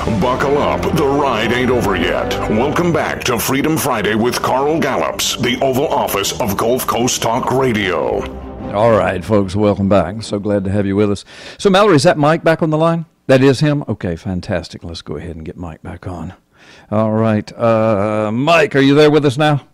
Buckle up, the ride ain't over yet. Welcome back to Freedom Friday with Carl Gallups, the Oval Office of Gulf Coast Talk Radio. All right, folks, welcome back. So glad to have you with us. So, Mallory, is that Mike back on the line? That is him? Okay, fantastic. Let's go ahead and get Mike back on. All right. Mike, are you there with us now?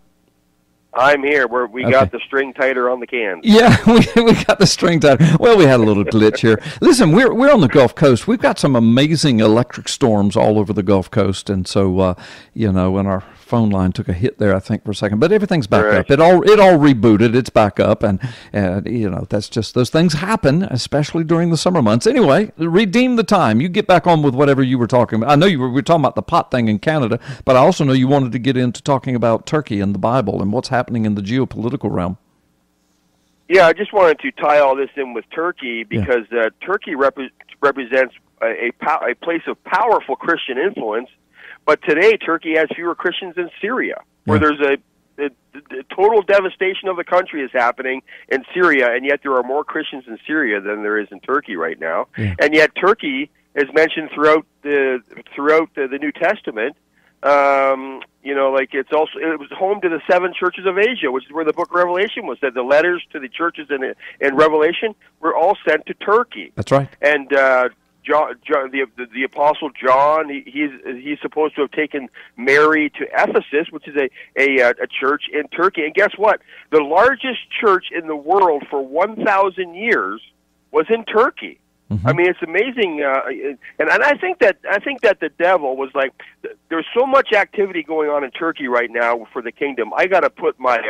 I'm here. We got the string tighter on the cans. Yeah, we got the string tighter. Well, we had a little glitch here. Listen, we're on the Gulf Coast. We've got some amazing electric storms all over the Gulf Coast, and so and our phone line took a hit there, I think, for a second, but everything's back up. It all rebooted. It's back up, and that's just, those things happen, especially during the summer months. Anyway, redeem the time. You get back on with whatever you were talking about. I know we were talking about the pot thing in Canada, but I also know you wanted to get into talking about Turkey and the Bible and what's happening in the geopolitical realm. Yeah, I just wanted to tie all this in with Turkey because Turkey represents a place of powerful Christian influence. But today, Turkey has fewer Christians than Syria, where there's a total devastation of the country is happening in Syria, and yet there are more Christians in Syria than there is in Turkey right now. Yeah. And yet Turkey is mentioned throughout the New Testament. It was home to the 7 churches of Asia, which is where the book of Revelation was said. The letters to the churches in Revelation were all sent to Turkey. That's right. And John, the Apostle John, he's supposed to have taken Mary to Ephesus, which is a church in Turkey. And guess what? The largest church in the world for 1,000 years was in Turkey. Mm-hmm. I mean, it's amazing, and I think that the devil was like, there's so much activity going on in Turkey right now for the kingdom. I got to put my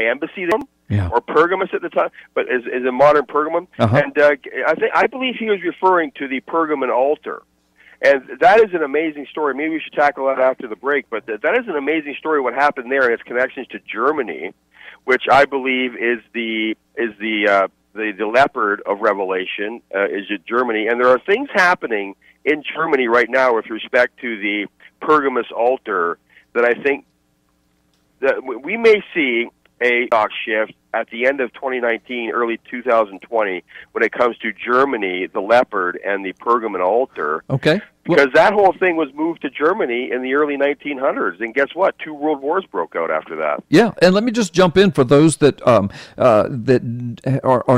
embassy there, or Pergamus at the time, but is a modern Pergamum, and I believe he was referring to the Pergamon altar, and that is an amazing story. Maybe we should tackle that after the break, but that is an amazing story. What happened there and its connections to Germany, which I believe is the leopard of Revelation, is Germany. And there are things happening in Germany right now with respect to the Pergamus altar that I think that we may see a stock shift at the end of 2019, early 2020, when it comes to Germany, the leopard, and the Pergamon altar. Okay. Because that whole thing was moved to Germany in the early 1900s, and guess what? 2 world wars broke out after that. Yeah, and let me just jump in for those that are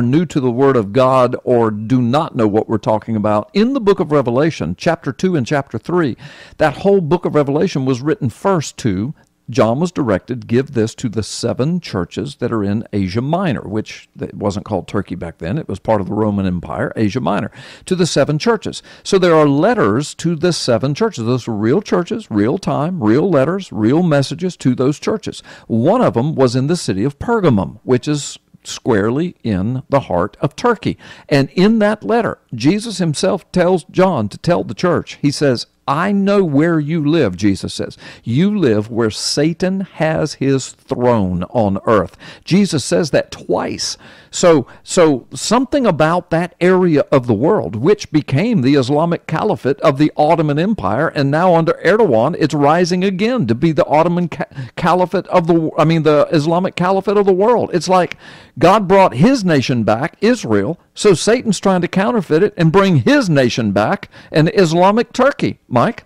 new to the Word of God or do not know what we're talking about. In the book of Revelation, chapter 2 and chapter 3, that whole book of Revelation was written first to, John was directed, give this to the 7 churches that are in Asia Minor, which it wasn't called Turkey back then. It was part of the Roman Empire, Asia Minor, to the 7 churches. So there are letters to the 7 churches. Those are real churches, real time, real letters, real messages to those churches. One of them was in the city of Pergamum, which is squarely in the heart of Turkey. And in that letter, Jesus himself tells John to tell the church, he says, I know where you live, Jesus says. You live where Satan has his throne on earth. Jesus says that twice. So something about that area of the world, which became the Islamic Caliphate of the Ottoman Empire, and now under Erdogan, it's rising again to be the Ottoman Caliphate the Islamic Caliphate of the world. It's like God brought his nation back, Israel, so Satan's trying to counterfeit it and bring his nation back, an Islamic Turkey. Mike?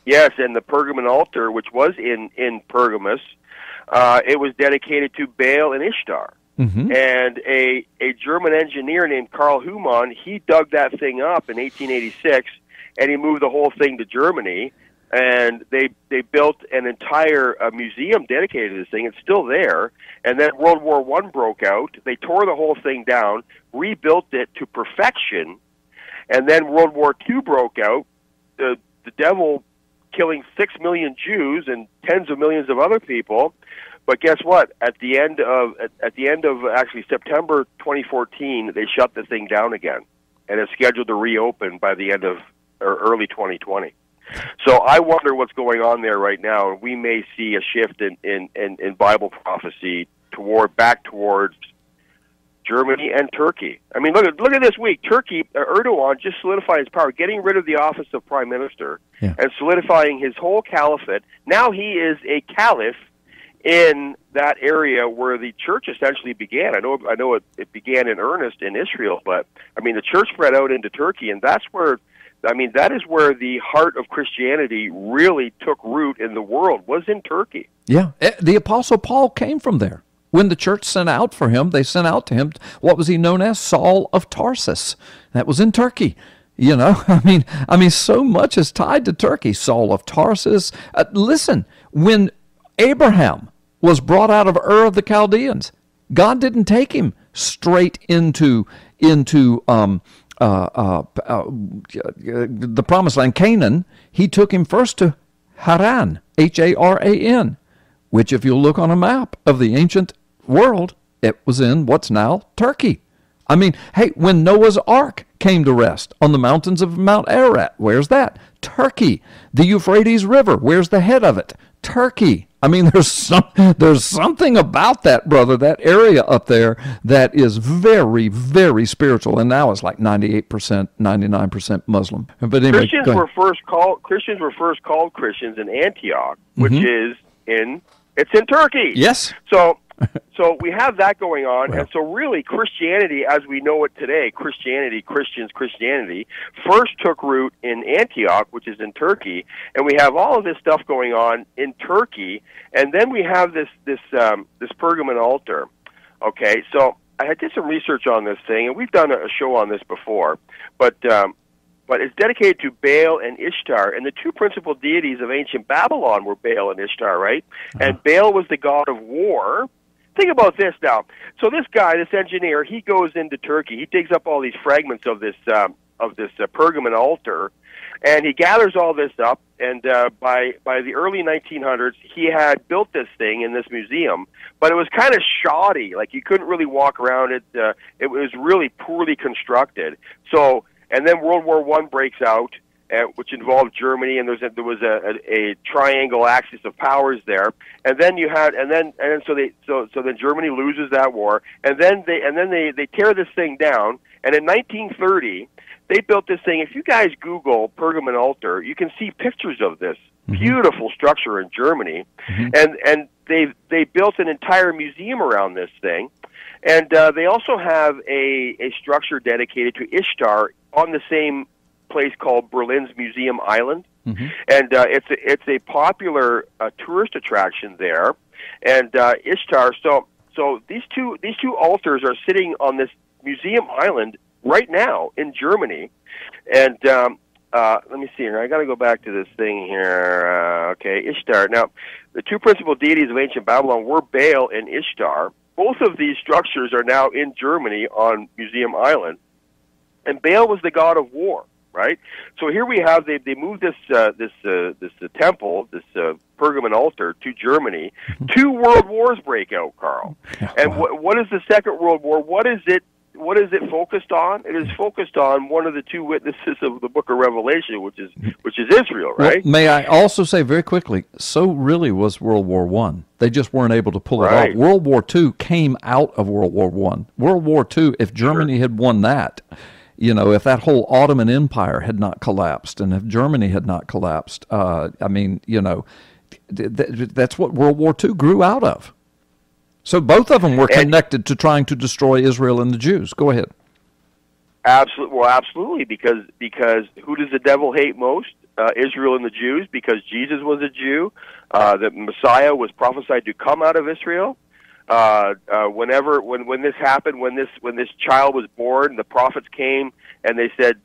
Yes, and the Pergamon altar, which was in Pergamus, it was dedicated to Baal and Ishtar. Mm-hmm. And a German engineer named Karl Humann, he dug that thing up in 1886, and he moved the whole thing to Germany, and they built an entire museum dedicated to this thing. It's still there. And then World War I broke out. They tore the whole thing down, rebuilt it to perfection, and then World War II broke out, the devil killing 6 million Jews and tens of millions of other people. But guess what? At the end of actually September 2014, they shut the thing down again, and it's scheduled to reopen by the end of or early 2020. So I wonder what's going on there right now. We may see a shift in Bible prophecy back towards Germany and Turkey. I mean, look at this week. Turkey, Erdogan just solidified his power, getting rid of the office of prime minister and solidifying his whole caliphate. Now he is a caliph in that area where the church essentially began. I know it began in earnest in Israel, but I mean the church spread out into Turkey, and that's where I mean, that is where the heart of Christianity really took root in the world, was in Turkey. Yeah, the Apostle Paul came from there. When the church sent out for him, they sent out to him, what was he known as? Saul of Tarsus. That was in Turkey. You know, I mean, so much is tied to Turkey. Saul of Tarsus. Listen, when Abraham was brought out of Ur of the Chaldeans, God didn't take him straight into the promised land, Canaan. He took him first to Haran, Haran, which if you look on a map of the ancient world, it was in what's now Turkey. I mean, hey, when Noah's Ark came to rest on the mountains of Mount Ararat, where's that? Turkey. The Euphrates River, where's the head of it? Turkey. I mean, there's something about that, brother, that area up there that is very, very spiritual, and now it's like 98%, 99% Muslim. But anyway, Christians were first called Christians in Antioch, which is in Turkey. Yes. So we have that going on, Well. and so really Christianity, as we know it today, Christianity first took root in Antioch, which is in Turkey, and we have all of this stuff going on in Turkey, and then we have this Pergamon altar. Okay, so I did some research on this thing, and we've done a show on this before, but it's dedicated to Baal and Ishtar, and the two principal deities of ancient Babylon were Baal and Ishtar, right? And Baal was the god of war. Think about this now. So this guy, this engineer, he goes into Turkey. He digs up all these fragments of this Pergamon altar, and he gathers all this up. And by the early 1900s, he had built this thing in this museum, but it was kind of shoddy. Like you couldn't really walk around it. It was really poorly constructed. So, and then World War I breaks out, which involved Germany, and there was a triangle axis of powers there, and then you had, and then Germany loses that war, and then they tear this thing down, and in 1930 they built this thing. If you guys Google Pergamon altar, you can see pictures of this beautiful structure in Germany, and they built an entire museum around this thing, and they also have a structure dedicated to Ishtar on the same place called Berlin's Museum Island, and it's a popular tourist attraction there. And Ishtar, so these two altars are sitting on this museum island right now in Germany. And let me see here. I got to go back to this thing here. Okay, Ishtar. Now, the two principal deities of ancient Babylon were Baal and Ishtar. Both of these structures are now in Germany on Museum Island, and Baal was the god of war. Right, so here we have they moved this temple, this Pergamon altar, to Germany. Two world wars break out, Carl. And what is the Second World War? What is it focused on? It is focused on one of the two witnesses of the Book of Revelation, which is Israel. Right. Well, may I also say very quickly? So really was World War I. They just weren't able to pull it off. World War II came out of World War I. World War II, if Germany had won that. You know, if that whole Ottoman Empire had not collapsed, and if Germany had not collapsed, I mean, you know, that's what World War II grew out of. So both of them were connected to trying to destroy Israel and the Jews. Go ahead. Absolutely, well, absolutely, because who does the devil hate most? Israel and the Jews, because Jesus was a Jew. The Messiah was prophesied to come out of Israel. When this happened, when this child was born, the prophets came and they said,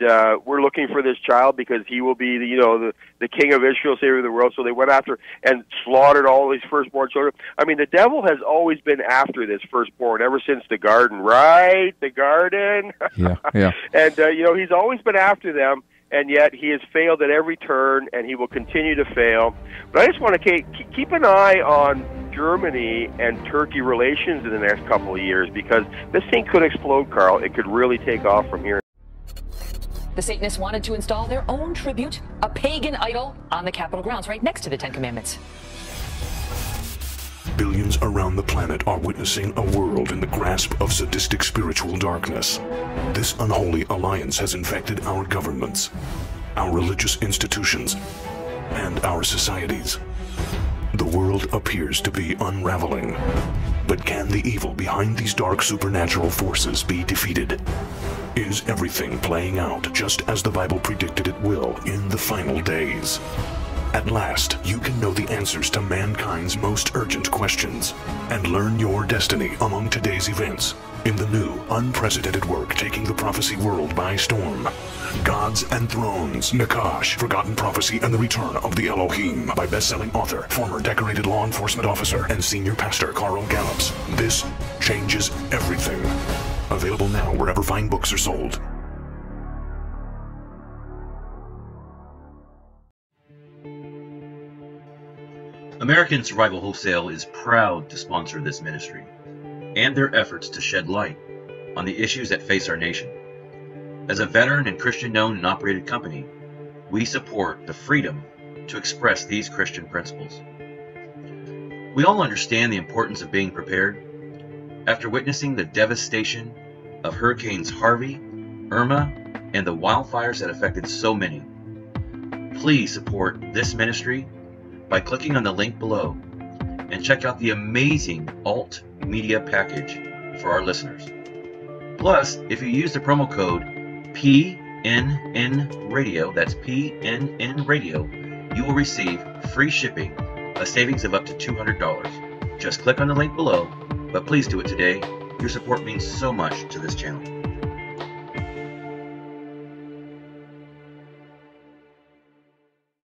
we're looking for this child because he will be the king of Israel, savior of the world. So they went after and slaughtered all these firstborn children. I mean, the devil has always been after this firstborn ever since the garden, right? The garden. Yeah. And he's always been after them. And yet he has failed at every turn, and he will continue to fail. But I just want to keep an eye on Germany and Turkey relations in the next couple of years, because this thing could explode, Carl. It could really take off from here. The Satanists wanted to install their own tribute, a pagan idol, on the Capitol grounds right next to the Ten Commandments. Billions around the planet are witnessing a world in the grasp of sadistic spiritual darkness. This unholy alliance has infected our governments, our religious institutions, and our societies. The world appears to be unraveling. But can the evil behind these dark supernatural forces be defeated? Is everything playing out just as the Bible predicted it will in the final days? At last, you can know the answers to mankind's most urgent questions and learn your destiny among today's events in the new, unprecedented work taking the prophecy world by storm. Gods and Thrones, Nakash, Forgotten Prophecy and the Return of the Elohim by best-selling author, former decorated law enforcement officer, and senior pastor Carl Gallups. This changes everything. Available now wherever fine books are sold. American Survival Wholesale is proud to sponsor this ministry and their efforts to shed light on the issues that face our nation. As a veteran and Christian-owned and operated company, we support the freedom to express these Christian principles. We all understand the importance of being prepared. After witnessing the devastation of Hurricanes Harvey, Irma, and the wildfires that affected so many, please support this ministry by clicking on the link below and check out the amazing alt media package for our listeners. Plus, if you use the promo code PNN Radio, that's PNN Radio, you will receive free shipping, a savings of up to $200. Just click on the link below, but please do it today. Your support means so much to this channel.